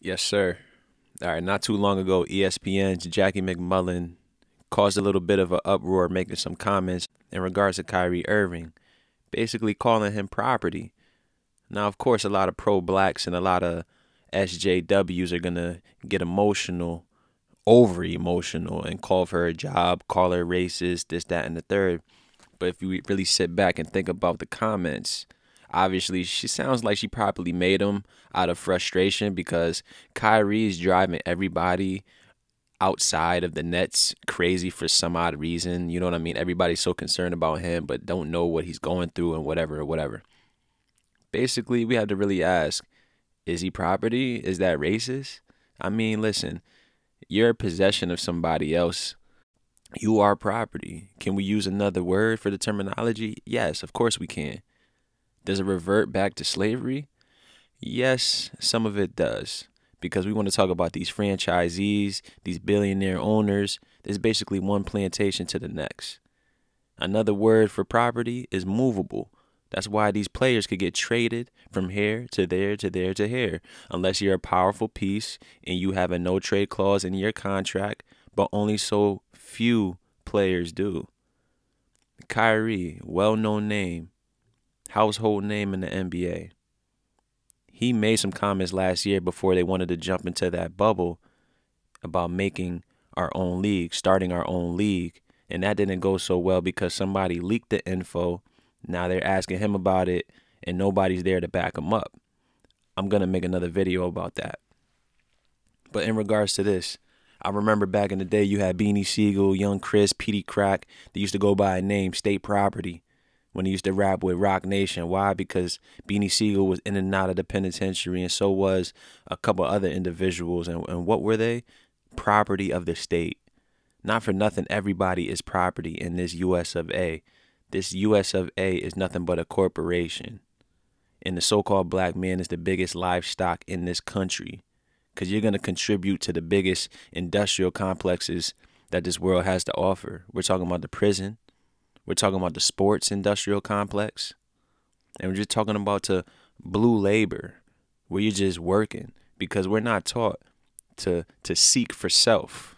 Yes, sir. All right, not too long ago, ESPN's Jackie MacMullan caused a little bit of an uproar making some comments in regards to Kyrie Irving, basically calling him property. Now, of course, a lot of pro-blacks and a lot of SJWs are going to get emotional, over-emotional, and call for her job, call her racist, this, that, and the third. But if you really sit back and think about the comments, obviously she sounds like she probably made them out of frustration because Kyrie is driving everybody outside of the Nets crazy for some odd reason. You know what I mean? Everybody's so concerned about him but don't know what he's going through and whatever. Basically, we had to really ask, is he property? Is that racist? I mean, listen, you're a possession of somebody else. You are property. Can we use another word for the terminology? Yes, of course we can. Does it revert back to slavery? Yes, some of it does. Because we want to talk about these franchisees, these billionaire owners. There's basically one plantation to the next. Another word for property is movable. That's why these players could get traded from here to there to there to here. Unless you're a powerful piece and you have a no trade clause in your contract, but only so few players do. Kyrie, well-known name, household name in the NBA. He made some comments last year before they wanted to jump into that bubble about making our own league, starting our own league. And that didn't go so well because somebody leaked the info. Now they're asking him about it and nobody's there to back him up. I'm going to make another video about that. But in regards to this, I remember back in the day you had Beanie Siegel, Young Chris, Petey Crack. They used to go by a name, State Property, when he used to rap with Rock Nation. Why? Because Beanie Siegel was in and out of the penitentiary, and so was a couple other individuals. And what were they? Property of the state. Not for nothing, everybody is property in this US of A. This US of A is nothing but a corporation. And the so-called black man is the biggest livestock in this country. Because you're going to contribute to the biggest industrial complexes that this world has to offer. We're talking about the prison. We're talking about the sports industrial complex. And we're just talking about the blue labor, where you're just working. Because we're not taught to seek for self.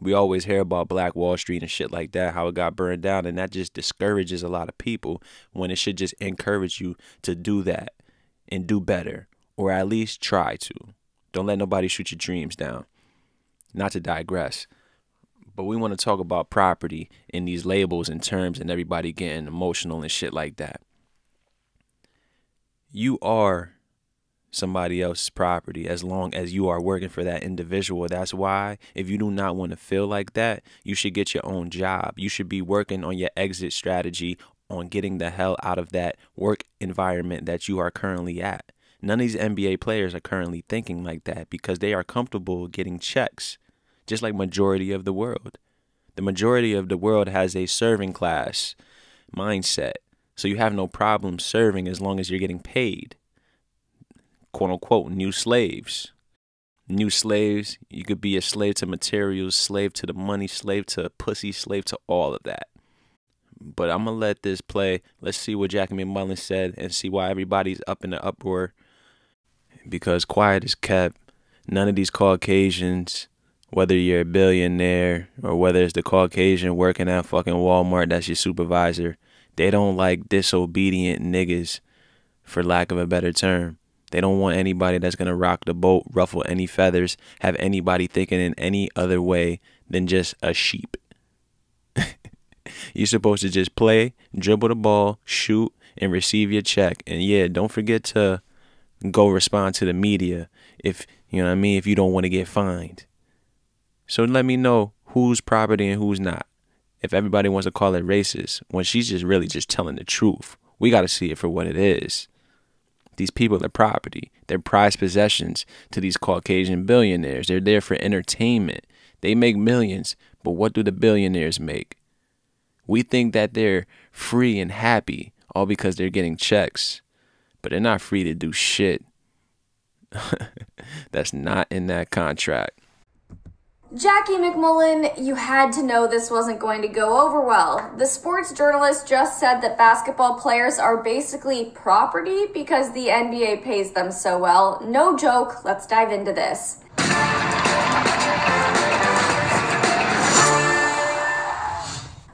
We always hear about Black Wall Street and shit like that, how it got burned down. And that just discourages a lot of people when it should just encourage you to do that and do better. Or at least try to. Don't let nobody shoot your dreams down. Not to digress, but we want to talk about property in these labels and terms and everybody getting emotional and shit like that. You are somebody else's property as long as you are working for that individual. That's why if you do not want to feel like that, you should get your own job. You should be working on your exit strategy on getting the hell out of that work environment that you are currently at. None of these NBA players are currently thinking like that because they are comfortable getting checks, just like majority of the world. The majority of the world has a serving class mindset, so you have no problem serving as long as you're getting paid. Quote unquote, new slaves. New slaves, you could be a slave to materials, slave to the money, slave to pussy, slave to all of that. But I'm going to let this play. Let's see what Jackie MacMullan said and see why everybody's up in the uproar. Because quiet is kept. None of these Caucasians, whether you're a billionaire or whether it's the Caucasian working at fucking Walmart that's your supervisor, they don't like disobedient niggas, for lack of a better term. They don't want anybody that's going to rock the boat, ruffle any feathers, have anybody thinking in any other way than just a sheep. You're supposed to just play, dribble the ball, shoot, and receive your check. And yeah, don't forget to go respond to the media if, you know what I mean, if you don't want to get fined. So let me know who's property and who's not. If everybody wants to call it racist, when she's just really just telling the truth, we got to see it for what it is. These people are property. They're prized possessions to these Caucasian billionaires. They're there for entertainment. They make millions, but what do the billionaires make? We think that they're free and happy all because they're getting checks, but they're not free to do shit. That's not in that contract. Jackie MacMullan, you had to know this wasn't going to go over well. The sports journalist just said that basketball players are basically property because the NBA pays them so well. No joke, let's dive into this.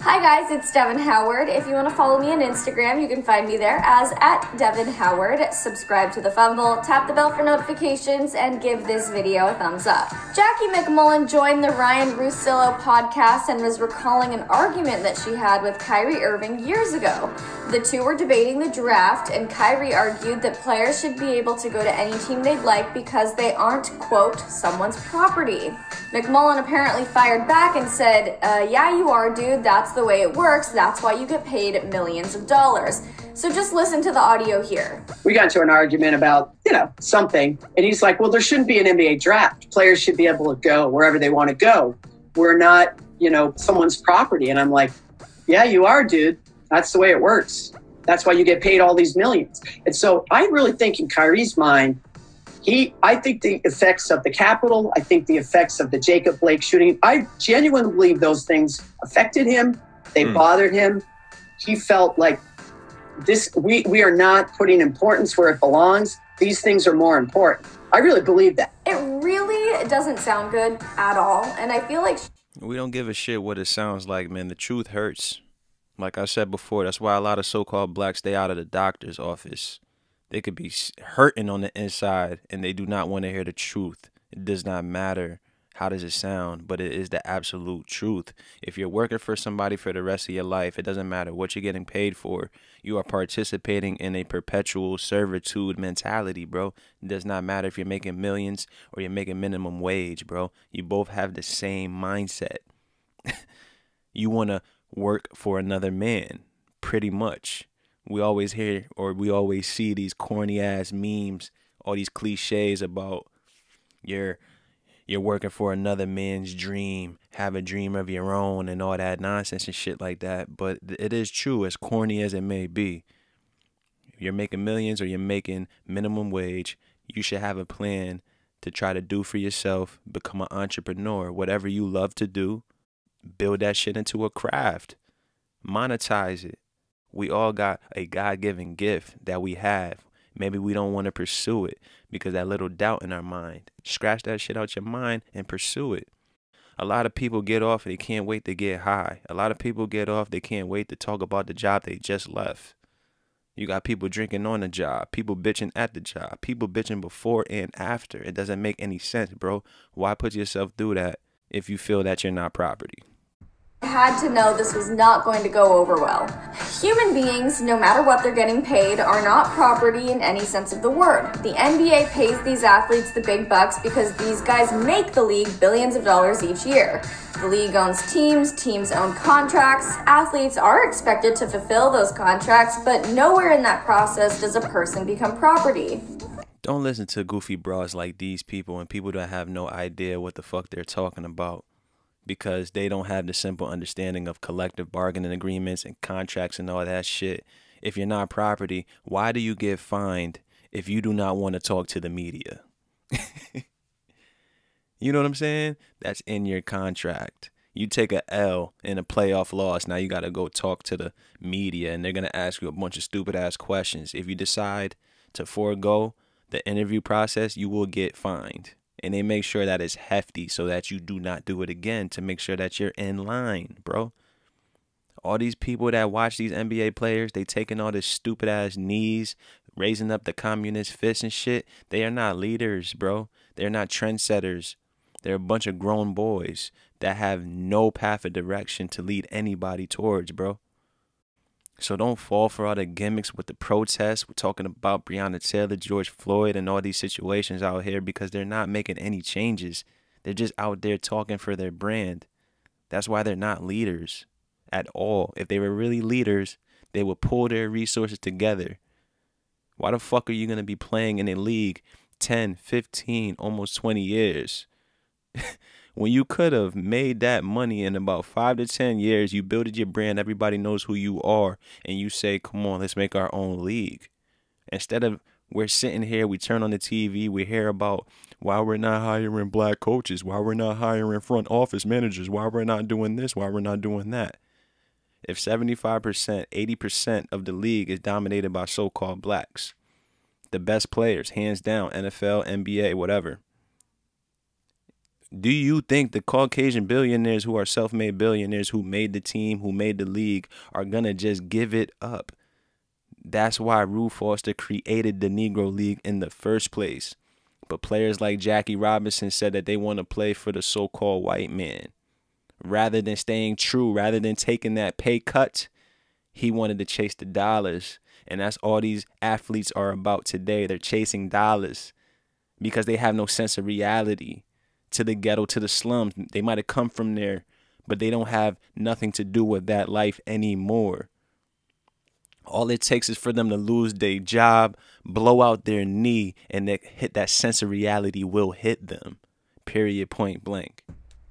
Hi guys, it's Devin Howard. If you want to follow me on Instagram, you can find me there as @DevinHoward. Subscribe to The Fumble, tap the bell for notifications, and give this video a thumbs up. Jackie MacMullan joined the Ryan Russillo podcast and was recalling an argument that she had with Kyrie Irving years ago. The two were debating the draft, and Kyrie argued that players should be able to go to any team they'd like because they aren't, quote, someone's property. MacMullan apparently fired back and said, yeah, you are, dude. That's the way it works. That's why you get paid millions of dollars. So just listen to the audio here. We got into an argument about, something. And he's like, well, there shouldn't be an NBA draft. Players should be able to go wherever they want to go. We're not, someone's property. And I'm like, yeah, you are, dude. That's the way it works. That's why you get paid all these millions. And so I really think in Kyrie's mind, I think the effects of the Capitol, I think the effects of the Jacob Blake shooting, I genuinely believe those things affected him. They bothered him. He felt like we are not putting importance where it belongs. These things are more important. I really believe that. It really doesn't sound good at all. And I feel like we don't give a shit what it sounds like, man. The truth hurts. Like I said before, that's why a lot of so-called blacks stay out of the doctor's office. They could be hurting on the inside and they do not want to hear the truth. It does not matter how does it sound, but it is the absolute truth. If you're working for somebody for the rest of your life, it doesn't matter what you're getting paid for. You are participating in a perpetual servitude mentality, bro. It does not matter if you're making millions or you're making minimum wage, bro. You both have the same mindset. You want to work for another man, pretty much. We always hear or we always see these corny ass memes, all these cliches about you're working for another man's dream, have a dream of your own and all that nonsense and shit like that. But it is true, as corny as it may be. If you're making millions or you're making minimum wage, you should have a plan to try to do for yourself, become an entrepreneur, whatever you love to do, build that shit into a craft, monetize it. We all got a God-given gift that we have. Maybe we don't want to pursue it because that little doubt in our mind. Scratch that shit out your mind and pursue it. A lot of people get off and they can't wait to get high. A lot of people get off, they can't wait to talk about the job they just left. You got people drinking on the job, people bitching at the job, people bitching before and after. It doesn't make any sense, bro. Why put yourself through that if you feel that you're not property? Had to know this was not going to go over well. Human beings, no matter what they're getting paid, are not property in any sense of the word. The NBA pays these athletes the big bucks because these guys make the league billions of dollars each year. The league owns teams, teams own contracts, athletes are expected to fulfill those contracts, but nowhere in that process does a person become property. Don't listen to goofy bras like these people and people that have no idea what the fuck they're talking about, because they don't have the simple understanding of collective bargaining agreements and contracts and all that shit. If you're not property, why do you get fined if you do not want to talk to the media? You know what I'm saying? That's in your contract. You take a L in a playoff loss, now you got to go talk to the media and they're going to ask you a bunch of stupid ass questions. If you decide to forego the interview process, you will get fined. And they make sure that it's hefty so that you do not do it again, to make sure that you're in line, bro. All these people that watch these NBA players, they taking all this stupid ass knees, raising up the communist fists and shit. They are not leaders, bro. They're not trendsetters. They're a bunch of grown boys that have no path of direction to lead anybody towards, bro. So don't fall for all the gimmicks with the protests. We're talking about Breonna Taylor, George Floyd, and all these situations out here because they're not making any changes. They're just out there talking for their brand. That's why they're not leaders at all. If they were really leaders, they would pull their resources together. Why the fuck are you going to be playing in a league 10, 15, almost 20 years? When you could have made that money in about 5 to 10 years, you build your brand, everybody knows who you are, and you say, come on, let's make our own league. Instead of we're sitting here, we turn on the TV, we hear about Why we're not hiring black coaches? Why we're not hiring front office managers? Why we're not doing this? Why we're not doing that? If 75%, 80% of the league is dominated by so-called blacks, the best players, hands down, NFL, NBA, whatever. Do you think the Caucasian billionaires who are self-made billionaires who made the team, who made the league, are going to just give it up? That's why Rue Foster created the Negro League in the first place. But players like Jackie Robinson said that they want to play for the so-called white man. Rather than staying true, rather than taking that pay cut, he wanted to chase the dollars. And that's all these athletes are about today. They're chasing dollars because they have no sense of reality. To the ghetto, to the slums. They might have come from there, but they don't have nothing to do with that life anymore. All it takes is for them to lose their job, blow out their knee, and that sense of reality will hit them. Period, point blank.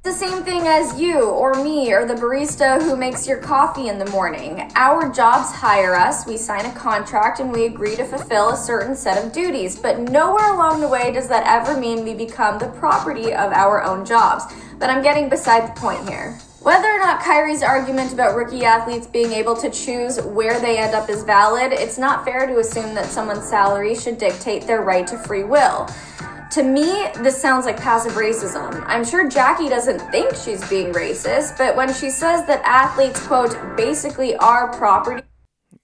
The same thing as you or me or the barista who makes your coffee in the morning. Our jobs hire us, we sign a contract, and we agree to fulfill a certain set of duties. But nowhere along the way does that ever mean we become the property of our own jobs. But I'm getting beside the point here. Whether or not Kyrie's argument about rookie athletes being able to choose where they end up is valid, it's not fair to assume that someone's salary should dictate their right to free will. To me, this sounds like passive racism. I'm sure Jackie doesn't think she's being racist, but when she says that athletes, quote, basically are property.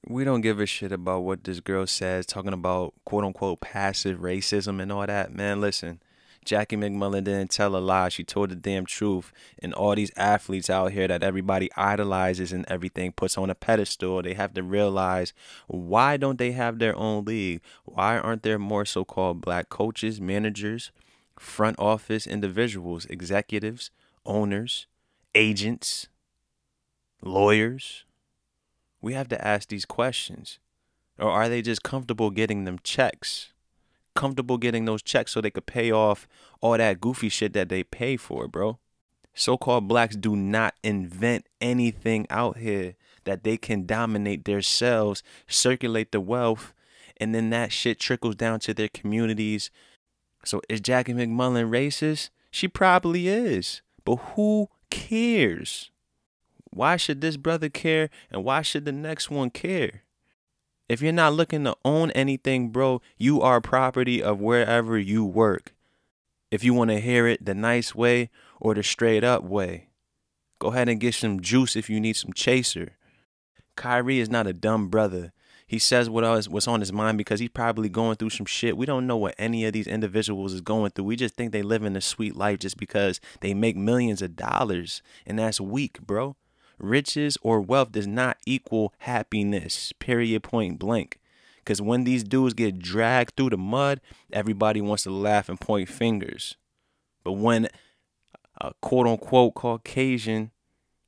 We don't give a shit about what this girl says, talking about, quote unquote, passive racism and all that. Man, listen, Jackie MacMullan didn't tell a lie. She told the damn truth. And all these athletes out here that everybody idolizes and everything puts on a pedestal, they have to realize, why don't they have their own league? Why aren't there more so-called black coaches, managers, front office individuals, executives, owners, agents, lawyers? We have to ask these questions. Or are they just comfortable getting them checks? Comfortable getting those checks so they could pay off all that goofy shit that they pay for, bro. So-called blacks do not invent anything out here that they can dominate themselves, circulate the wealth, and then that shit trickles down to their communities. So is Jackie MacMullan racist? She probably is. But who cares? Why should this brother care, and why should the next one care? If you're not looking to own anything, bro, you are property of wherever you work. If you want to hear it the nice way or the straight up way, go ahead and get some juice if you need some chaser. Kyrie is not a dumb brother. He says what's on his mind because he's probably going through some shit. We don't know what any of these individuals is going through. We just think they live in a sweet life just because they make millions of dollars. And that's weak, bro. Riches or wealth does not equal happiness, period, point blank. Because when these dudes get dragged through the mud, everybody wants to laugh and point fingers. But when a quote-unquote Caucasian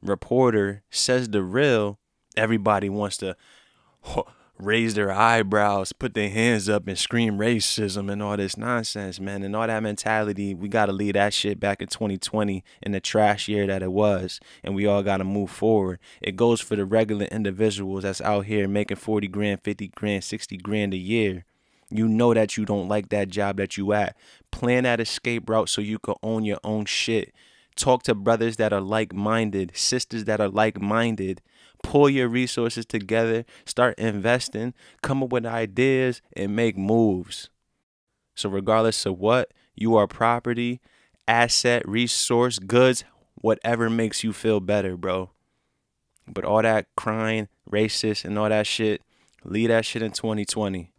reporter says the real, everybody wants to raise their eyebrows, put their hands up, and scream racism and all this nonsense, man. And all that mentality, we got to leave that shit back in 2020 in the trash year that it was. And we all got to move forward. It goes for the regular individuals that's out here making 40 grand, 50 grand, 60 grand a year. You know that you don't like that job that you at. Plan that escape route so you can own your own shit. Talk to brothers that are like-minded, sisters that are like-minded. Pull your resources together, start investing, come up with ideas, and make moves. So regardless of what, you are property, asset, resource, goods, whatever makes you feel better, bro. But all that crying, racist, and all that shit, leave that shit in 2020.